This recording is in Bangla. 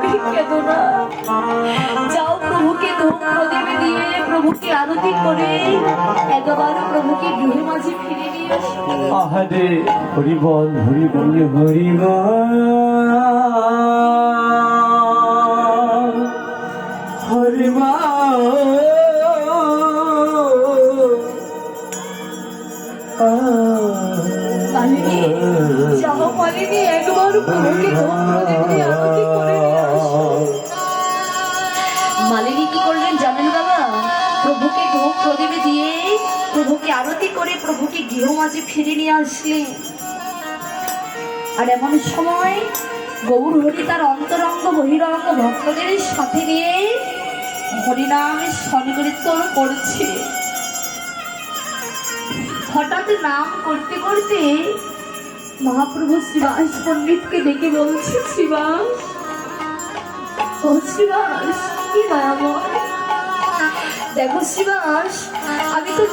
তুমি কেঁদো না। যাও প্রভুকে ধূপ প্রদীপ দিয়ে প্রভুকে আরতি করে একবার প্রভুকে গৃহে মাঝে ফিরে নিয়ে আসো। আহারে হরি বল হরি বল হরি বল হরি বল। মালিনী, যাও মালিনী, একবার প্রভুকে ধূপ প্রদীপ দিয়ে আরতি করে নিয়ে আসো। মালিনী কি করলেন জানেন বাবা? প্রভুকে ধূপ প্রদীপ দিয়ে প্রভুকে আরতি করে প্রভুকে গৃহ মাঝে ফিরে নিয়ে আসলেন। আর এমন সময় গৌর হরি তার অন্তরঙ্গ বহিরঙ্গ ভক্তদের সাথে নিয়ে হরিনামে সংকীর্তন করছে। হঠাৎ নাম করতে করতে মহাপ্রভু শ্রীবাস পণ্ডিতকে ডেকে বলছে, শ্রীবাস, ও শ্রীবাস, কি দয়াময়, দেখো শ্রীবাস, আমি তো